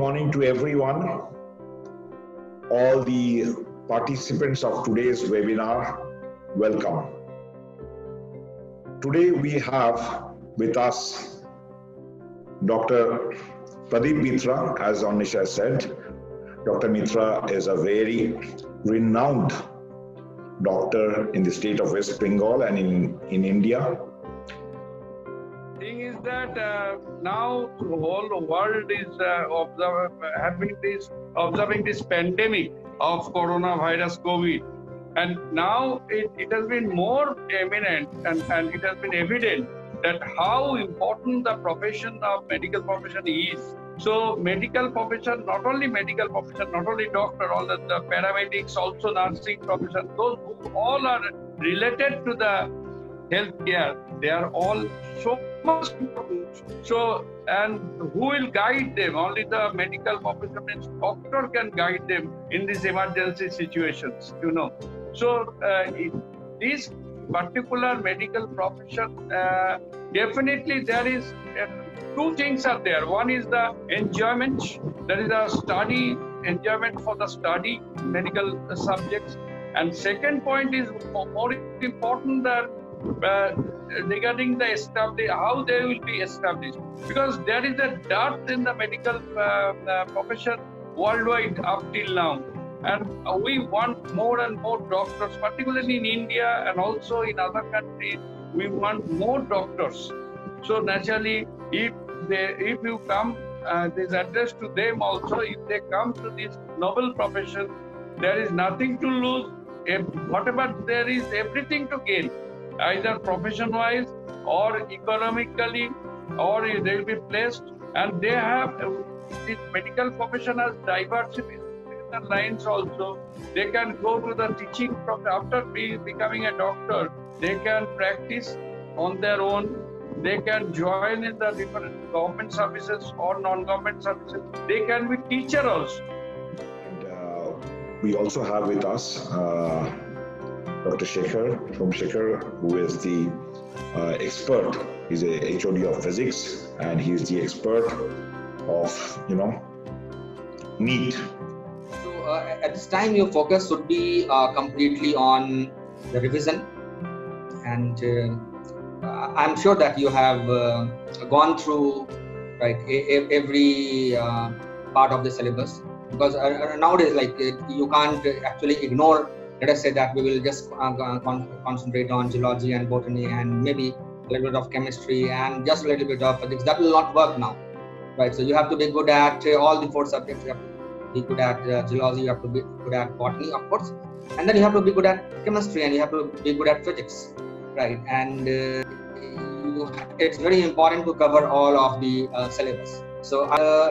morning to everyone, all the participants of today's webinar. Welcome. Today we have with us Dr. Pradeep Mitra. As Anisha said, Dr. Mitra is a very renowned doctor in the state of West Bengal and in India. Thing is that now the whole world is observing this pandemic of coronavirus COVID, and now it has been more eminent and it has been evident that how important the profession of medical profession is. So medical profession, not only medical profession, not only doctor, all the paramedics, also nursing profession, those who all are related to the healthcare, they are all so much important. So, and who will guide them? Only the medical profession means doctor can guide them in these emergency situations, you know. So, this particular medical profession, definitely there is two things are there. One is the enjoyment, there is a study, enjoyment for the study, medical subjects. And second point is more important that regarding the how they will be established, because there is a dearth in the medical profession worldwide up till now, and we want more and more doctors, particularly in India and also in other countries. We want more doctors. So naturally, if you come, this address to them also, if they come to this noble profession, there is nothing to lose. Whatever there is, everything to gain, either profession-wise or economically, or they will be placed. And they have this medical profession has diversity lines also. They can go to the teaching after becoming a doctor. They can practice on their own. They can join in the different government services or non-government services. They can be teacher also. And we also have with us Dr. Shekhar, who is the expert. He's a HOD of physics, and he's the expert of, NEET. So at this time, your focus should be completely on the revision, and I'm sure that you have gone through every part of the syllabus, because nowadays you can't actually ignore. Let us say that we will just concentrate on geology and botany and maybe a little bit of chemistry and just a little bit of physics. That will not work now, right? So you have to be good at all the four subjects. You have to be good at geology, you have to be good at botany, of course, and then you have to be good at chemistry and you have to be good at physics, right? And it's very important to cover all of the syllabus. So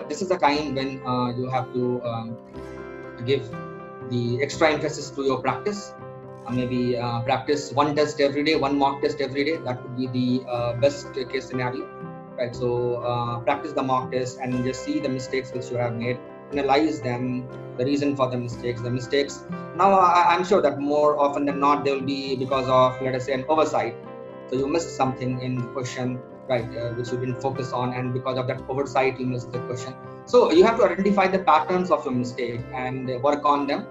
this is the time when you have to give the extra emphasis to your practice. Maybe practice one test every day, one mock test every day. That would be the best case scenario, right? So practice the mock test and just see the mistakes which you have made, analyze them, the reason for the mistakes. Now I'm sure that more often than not they will be because of, let us say, an oversight. So you missed something in the question, right, which you didn't focus on, and because of that oversight you missed the question. So you have to identify the patterns of your mistake and work on them.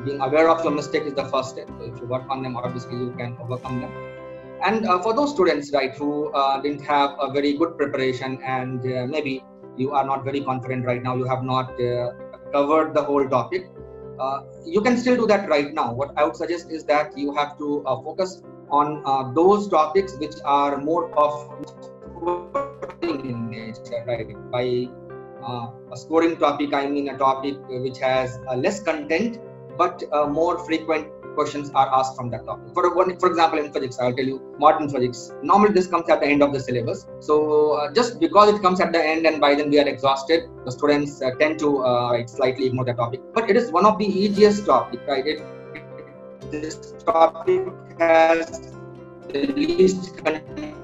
Being aware of your mistake is the first step. So if you work on them, obviously you can overcome them. And for those students, right, who didn't have a very good preparation, and maybe you are not very confident right now, you have not covered the whole topic, you can still do that right now. What I would suggest is that you have to focus on those topics which are more of in nature, right? By a scoring topic, I mean a topic which has less content, but more frequent questions are asked from that topic. For example, in physics, I'll tell you, modern physics. Normally, this comes at the end of the syllabus. So just because it comes at the end and by then we are exhausted, the students tend to slightly ignore the topic. But it is one of the easiest topics, right? This topic has the least content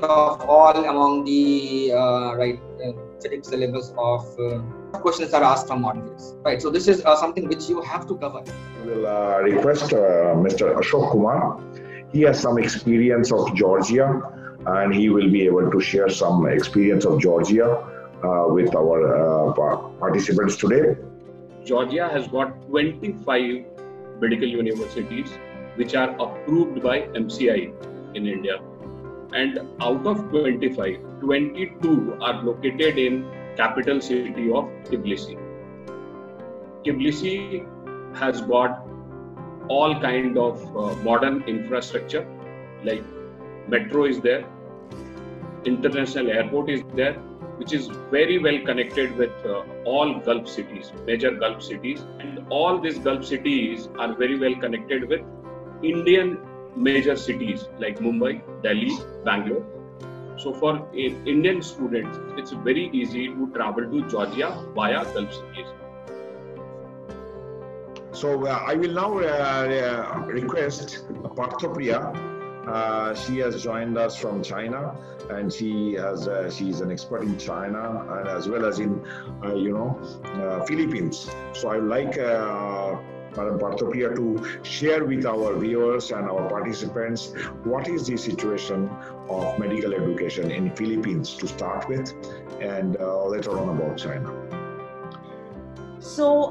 of all among the physics syllabus of questions are asked from modern physics, right? So this is something which you have to cover. We will request Mr. Ashok Kumar. He has some experience of Georgia, and he will be able to share some experience of Georgia with our participants today. Georgia has got 25 medical universities which are approved by MCI in India. And out of 25, 22 are located in capital city of Tbilisi. Tbilisi has got all kind of modern infrastructure, like metro is there, international airport is there, which is very well connected with all Gulf cities, major Gulf cities. And all these Gulf cities are very well connected with Indian major cities like Mumbai, Delhi, Bangalore. So for Indian students, it's very easy to travel to Georgia via Gulf cities. So I will now request Parthopriya. She has joined us from China, and she's an expert in China and as well as in Philippines. So I would like Madam Parthopriya to share with our viewers and our participants what is the situation of medical education in Philippines to start with, and later on about China. So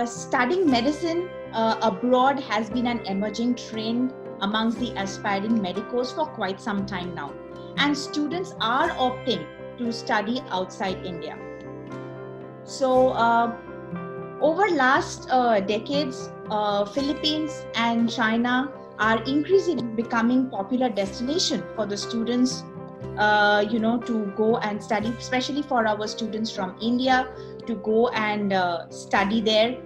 studying medicine abroad has been an emerging trend amongst the aspiring medicos for quite some time now, and students are opting to study outside India. So over last decades, Philippines and China are increasingly becoming popular destination for the students to go and study, especially for our students from India to go and study there.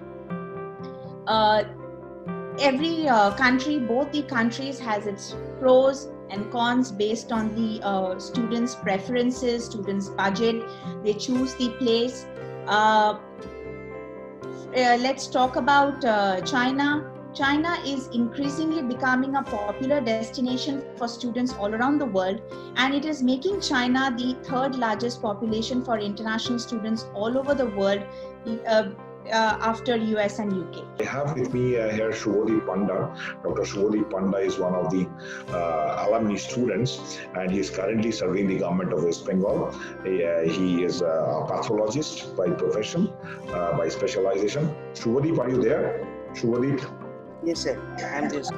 Every country, both the countries has its pros and cons based on the students' preferences, students' budget. They choose the place. Let's talk about China. China is increasingly becoming a popular destination for students all around the world, and it is making China the third largest population for international students all over the world after US and UK. I have with me here Shubhodip Panda. Dr. Shubhodip Panda is one of the alumni students, and he is currently serving the government of West Bengal. He is a pathologist by profession, by specialization. Shubhodip, are you there? Shubhodip? Yes, sir. I'm just.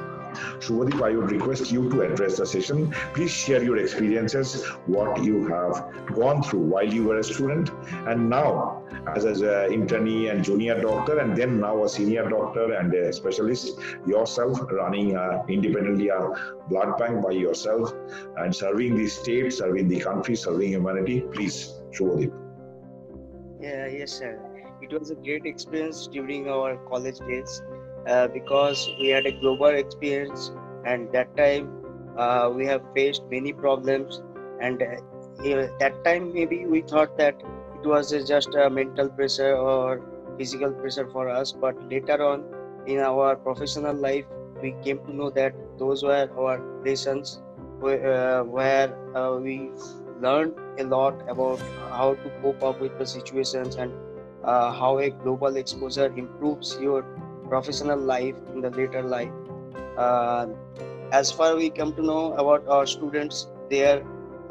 Shubhodip, I would request you to address the session. Please share your experiences, what you have gone through while you were a student, and now as an internee and junior doctor, and then now a senior doctor and a specialist, yourself running independently a blood bank by yourself and serving the state, serving the country, serving humanity. Please, Shubhodip. Yeah, yes, sir. It was a great experience during our college days. Because we had a global experience, and that time we have faced many problems, and that time maybe we thought that it was just a mental pressure or physical pressure for us, but later on in our professional life we came to know that those were our lessons where we learned a lot about how to cope up with the situations and how a global exposure improves your professional life in the later life. As far we come to know about our students, they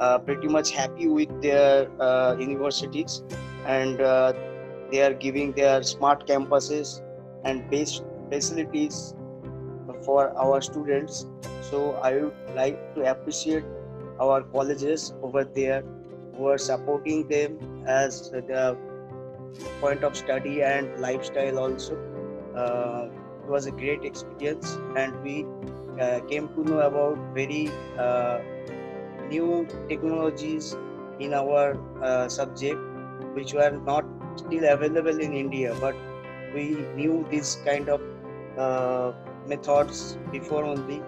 are pretty much happy with their universities, and they are giving their smart campuses and best facilities for our students. So I would like to appreciate our colleges over there who are supporting them as the point of study and lifestyle also. It was a great experience, and we came to know about very new technologies in our subject, which were not still available in India, but we knew this kind of methods before only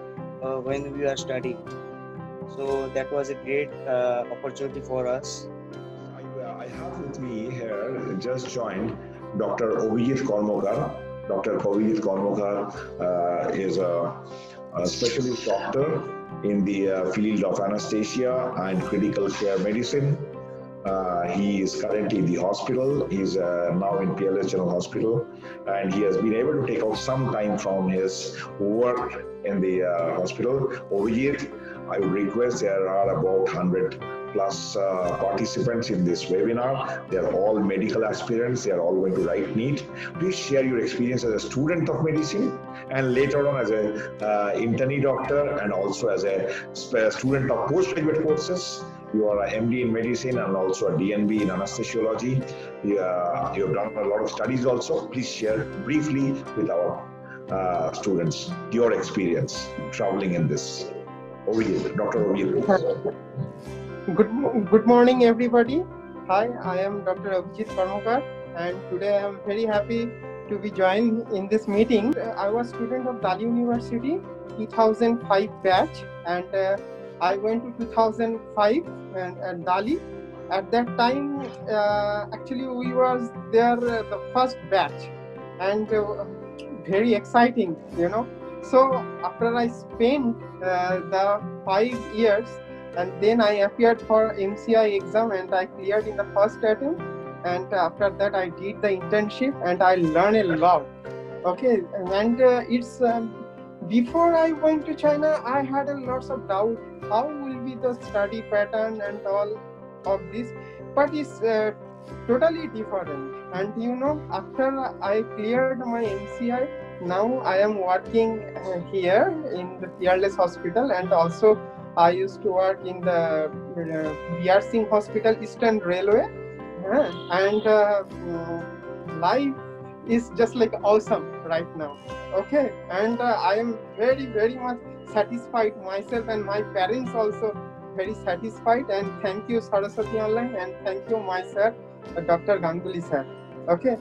when we were studying. So that was a great opportunity for us. I have with me here, just joined, Dr. Abhijit Karmakar. Dr. Abhijit Karmakar is a specialist doctor in the field of anesthesia and critical care medicine. He is currently in the hospital. He's now in PLS General Hospital, and he has been able to take out some time from his work in the hospital. Abhijit, I would request, there are about 100 plus participants in this webinar. They are all medical aspirants. They are all going to write NEET. Please share your experience as a student of medicine and later on as a internee doctor and also as a student of postgraduate courses. You are a MD in medicine and also a DNB in anesthesiology. You have done a lot of studies also. Please share briefly with our students your experience traveling in this. Over here, Dr. Abhijit. Good morning, everybody. Hi, I am Dr. Abhijit Karmakar, and today I am very happy to be joined in this meeting. I was student of Dali University, 2005 batch, and I went to 2005 at Dali. At that time, actually we was there the first batch, and very exciting, you know. So after I spent the 5 years, and then I appeared for MCI exam and I cleared in the first attempt. And after that, I did the internship and I learned a lot. Okay, and it's before I went to China, I had a lots of doubt. How will be the study pattern and all of this? But it's totally different. And you know, after I cleared my MCI, now I am working here in the Fearless Hospital, and also I used to work in the B.R. Singh Hospital, Eastern Railway. And life is just like awesome right now. Okay, and I am very, very much satisfied myself, and my parents also very satisfied. And thank you, Saraswati Online, and thank you, my sir, Dr. Ganguly sir. Okay,